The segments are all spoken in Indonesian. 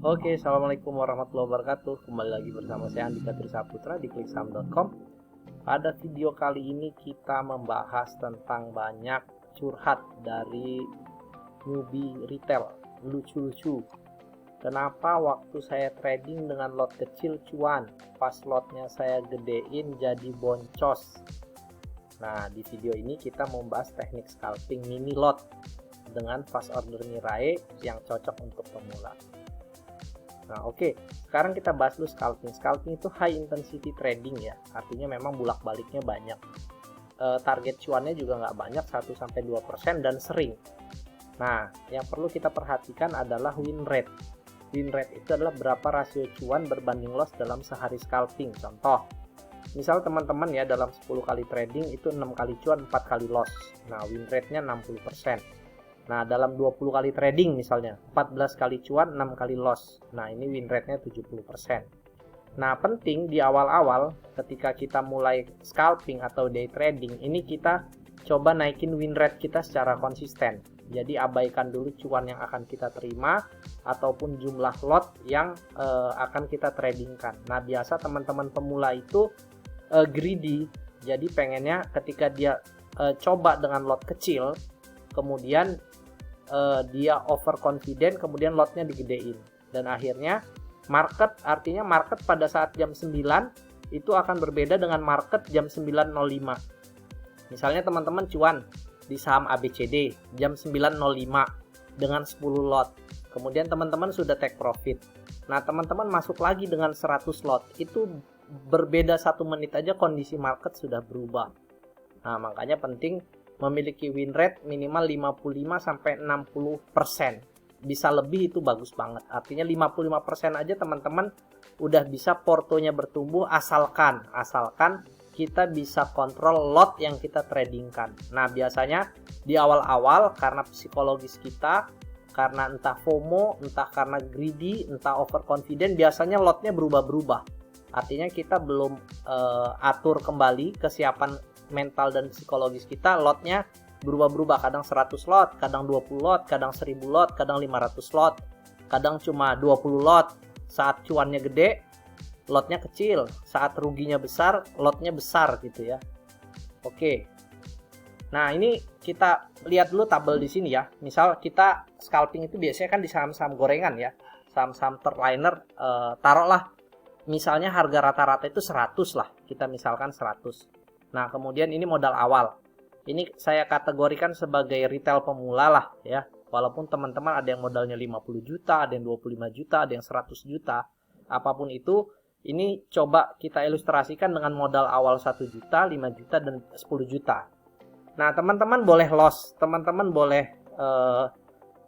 Oke, assalamualaikum warahmatullahi wabarakatuh. Kembali lagi bersama saya Andika Trisaputra di kliksaham.com. Pada video kali ini kita membahas tentang banyak curhat dari newbie retail, lucu-lucu. Kenapa waktu saya trading dengan lot kecil cuan, pas lotnya saya gedein jadi boncos. Nah, di video ini kita membahas teknik scalping mini lot dengan fast order Mirai yang cocok untuk pemula. Nah, oke. Sekarang kita bahas dulu scalping. Scalping itu high intensity trading ya. Artinya memang bolak-baliknya banyak. Target cuannya juga nggak banyak, 1-2% dan sering. Nah, yang perlu kita perhatikan adalah win rate. Win rate itu adalah berapa rasio cuan berbanding loss dalam sehari scalping. Contoh, misal teman-teman ya dalam 10 kali trading itu 6 kali cuan, 4 kali loss. Nah, win rate-nya 60%. Nah, dalam 20 kali trading misalnya, 14 kali cuan, 6 kali loss. Nah, ini win rate-nya 70%. Nah, penting di awal-awal ketika kita mulai scalping atau day trading, ini kita coba naikin win rate kita secara konsisten. Jadi, abaikan dulu cuan yang akan kita terima ataupun jumlah lot yang akan kita tradingkan. Nah, biasa teman-teman pemula itu greedy. Jadi, pengennya ketika dia coba dengan lot kecil, kemudian dia overconfident, kemudian lotnya digedein, dan akhirnya artinya market pada saat jam 9 itu akan berbeda dengan market jam 9.05. Misalnya teman-teman cuan di saham ABCD jam 9.05 dengan 10 lot, kemudian teman-teman sudah take profit. Nah, teman-teman masuk lagi dengan 100 lot, itu berbeda 1 menit aja kondisi market sudah berubah. Nah, makanya penting memiliki win rate minimal 55-60%. Bisa lebih itu bagus banget. Artinya 55% aja teman-teman udah bisa portonya bertumbuh asalkan kita bisa kontrol lot yang kita tradingkan. Nah, biasanya di awal-awal karena psikologis kita, karena entah FOMO, entah karena greedy, entah overconfident, biasanya lotnya berubah-berubah. Artinya kita belum atur kembali kesiapan mental dan psikologis kita, lotnya berubah-berubah, kadang 100 lot, kadang 20 lot, kadang 1000 lot, kadang 500 lot, kadang cuma 20 lot. Saat cuannya gede, lotnya kecil, saat ruginya besar, lotnya besar gitu ya. Oke. Nah, ini kita lihat dulu tabel di sini ya. Misal kita scalping itu biasanya kan di saham-saham gorengan ya. Saham-saham terliner, taruhlah misalnya harga rata-rata itu 100 lah. Kita misalkan 100. Nah, kemudian ini modal awal. Ini saya kategorikan sebagai retail pemula lah ya. Walaupun teman-teman ada yang modalnya 50 juta, ada yang 25 juta, ada yang 100 juta. Apapun itu, ini coba kita ilustrasikan dengan modal awal 1 juta, 5 juta, dan 10 juta. Nah, teman-teman boleh loss. Teman-teman boleh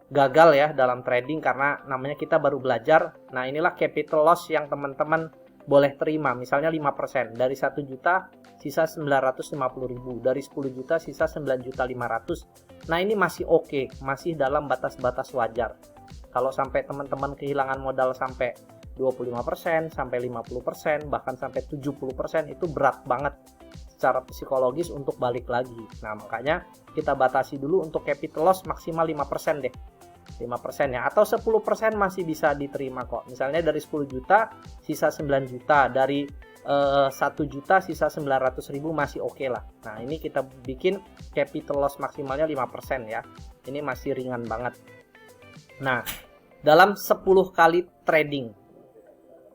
gagal ya dalam trading karena namanya kita baru belajar. Nah, inilah capital loss yang teman-teman boleh terima. Misalnya 5%. Dari 1 juta sisa 950.000, dari 10 juta sisa 9.500.000. Nah, ini masih oke, masih dalam batas-batas wajar. Kalau sampai teman-teman kehilangan modal sampai 25%, sampai 50%, bahkan sampai 70%, itu berat banget secara psikologis untuk balik lagi. Nah, makanya kita batasi dulu untuk capital loss maksimal 5% deh. 5% ya, atau 10% masih bisa diterima kok. Misalnya dari 10 juta sisa 9 juta, dari 1 juta sisa 900.000 masih oke lah. Nah, ini kita bikin capital loss maksimalnya 5% ya. Ini masih ringan banget. Nah, dalam 10 kali trading,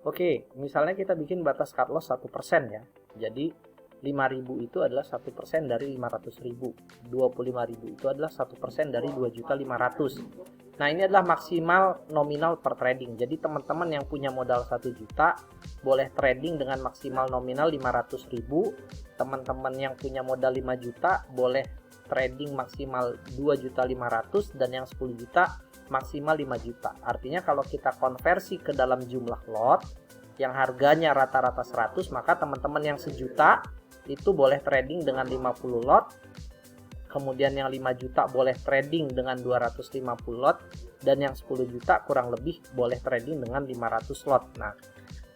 oke, misalnya kita bikin batas cut loss 1% ya. Jadi 5.000 itu adalah 1% dari 500.000. 25.000 itu adalah 1% dari 2.500.000. Nah, ini adalah maksimal nominal per trading. Jadi teman-teman yang punya modal 1 juta boleh trading dengan maksimal nominal 500.000. Teman-teman yang punya modal 5 juta boleh trading maksimal 2.500.000, dan yang 10 juta maksimal 5 juta. Artinya kalau kita konversi ke dalam jumlah lot yang harganya rata-rata 100, maka teman-teman yang 1 juta itu boleh trading dengan 50 lot. Kemudian yang 5 juta boleh trading dengan 250 lot, dan yang 10 juta kurang lebih boleh trading dengan 500 lot. Nah,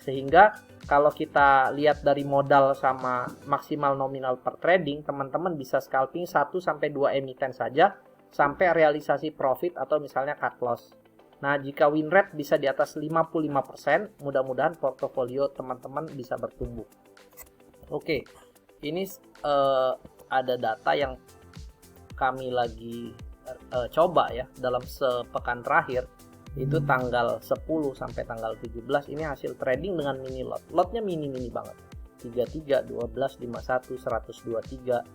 sehingga kalau kita lihat dari modal sama maksimal nominal per trading, teman-teman bisa scalping 1-2 emiten saja sampai realisasi profit atau misalnya cut loss. Nah, jika win rate bisa di atas 55%, mudah-mudahan portofolio teman-teman bisa bertumbuh. Oke, ini ada data yang kami lagi coba ya dalam sepekan terakhir. Itu tanggal 10 sampai tanggal 17 ini hasil trading dengan mini lot. Lotnya mini-mini banget. 33, 12, 51, 123.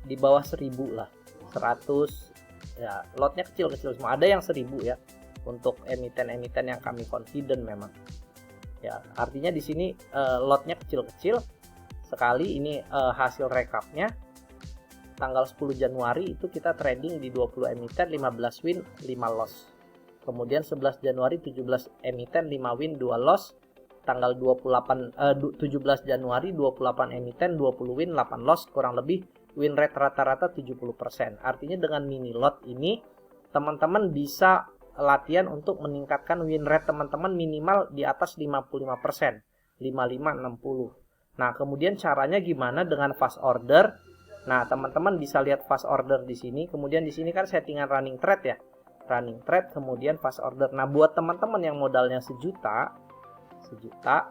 Di bawah 1000 lah. 100 ya, lotnya kecil-kecil semua. Ada yang 1000 ya. Untuk emiten-emiten yang kami confident memang. Ya, artinya di sini lotnya kecil-kecil sekali. Ini hasil rekapnya. Tanggal 10 Januari itu kita trading di 20 emiten, 15 win, 5 loss. Kemudian 11 Januari 17 emiten, 5 win, 2 loss. Tanggal 17 Januari 28 emiten, 20 win, 8 loss. Kurang lebih win rate rata-rata 70%. Artinya dengan mini lot ini teman-teman bisa latihan untuk meningkatkan win rate teman-teman minimal di atas 55%. 55, 60. Nah, kemudian caranya gimana dengan fast order? Nah, teman-teman bisa lihat fast order di sini. Kemudian di sini kan settingan running trade ya. Running trade, kemudian fast order. Nah, buat teman-teman yang modalnya sejuta,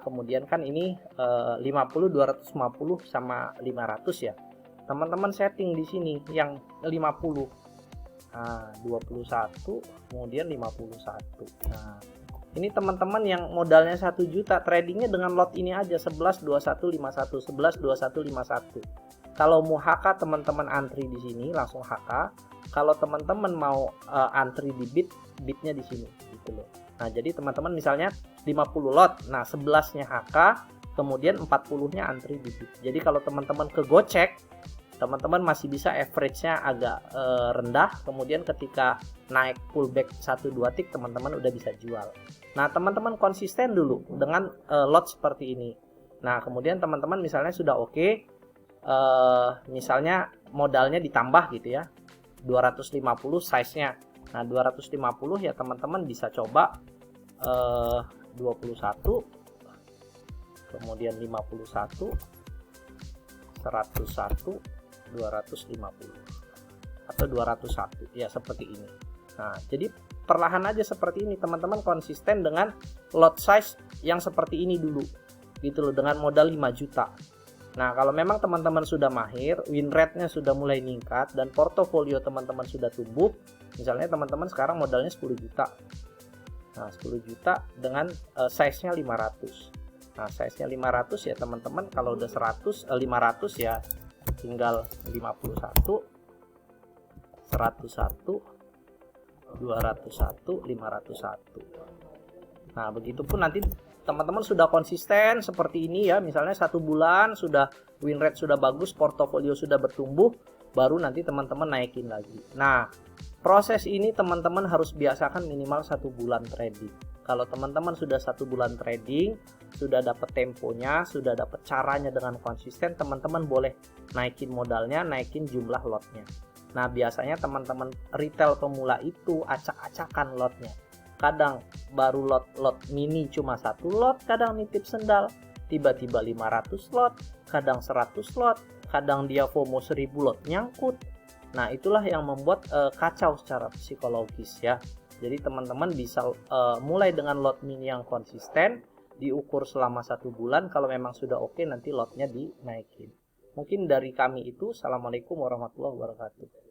kemudian kan ini 50, 250 sama 500 ya. Teman-teman setting di sini yang 50. Nah, 21, kemudian 51. Nah, ini teman-teman yang modalnya 1 juta, tradingnya dengan lot ini aja 11, 21, 51, 11, 21, 51. Kalau mau HK teman-teman antri di sini langsung HK. Kalau teman-teman mau antri di bitnya di sini gitu loh. Nah, jadi teman-teman misalnya 50 lot. Nah, 11-nya HK, kemudian 40-nya antri di bit. Jadi kalau teman-teman ke gocek, teman-teman masih bisa average-nya agak rendah. Kemudian ketika naik pullback 1-2 tick, teman-teman udah bisa jual. Nah, teman-teman konsisten dulu dengan lot seperti ini. Nah, kemudian teman-teman misalnya sudah oke, misalnya modalnya ditambah gitu ya, 250 size-nya. Nah, 250 ya teman-teman bisa coba 21, kemudian 51, 101, 250 atau 201 ya, seperti ini. Nah, jadi perlahan aja seperti ini teman-teman, konsisten dengan lot size yang seperti ini dulu gitu loh, dengan modal 5 juta. Nah, kalau memang teman-teman sudah mahir, win rate-nya sudah mulai meningkat, dan portofolio teman-teman sudah tumbuh, misalnya teman-teman sekarang modalnya 10 juta. Nah, 10 juta dengan size-nya 500. Nah, size-nya 500 ya teman-teman, kalau udah 500 ya tinggal 51, 101, 201, 501. Nah, begitupun nanti teman-teman sudah konsisten seperti ini ya, misalnya 1 bulan sudah win rate sudah bagus, portofolio sudah bertumbuh, baru nanti teman-teman naikin lagi. Nah, proses ini teman-teman harus biasakan minimal 1 bulan trading. Kalau teman-teman sudah 1 bulan trading, sudah dapat temponya, sudah dapat caranya dengan konsisten, teman-teman boleh naikin modalnya, naikin jumlah lotnya. Nah, biasanya teman-teman retail pemula itu acak-acakan lotnya. Kadang baru lot mini cuma 1 lot, kadang nitip sendal, tiba-tiba 500 lot, kadang 100 lot, kadang dia FOMO 1000 lot nyangkut. Nah, itulah yang membuat kacau secara psikologis ya. Jadi teman-teman bisa mulai dengan lot mini yang konsisten, diukur selama 1 bulan, kalau memang sudah oke nanti lotnya dinaikin. Mungkin dari kami itu. Assalamualaikum warahmatullahi wabarakatuh.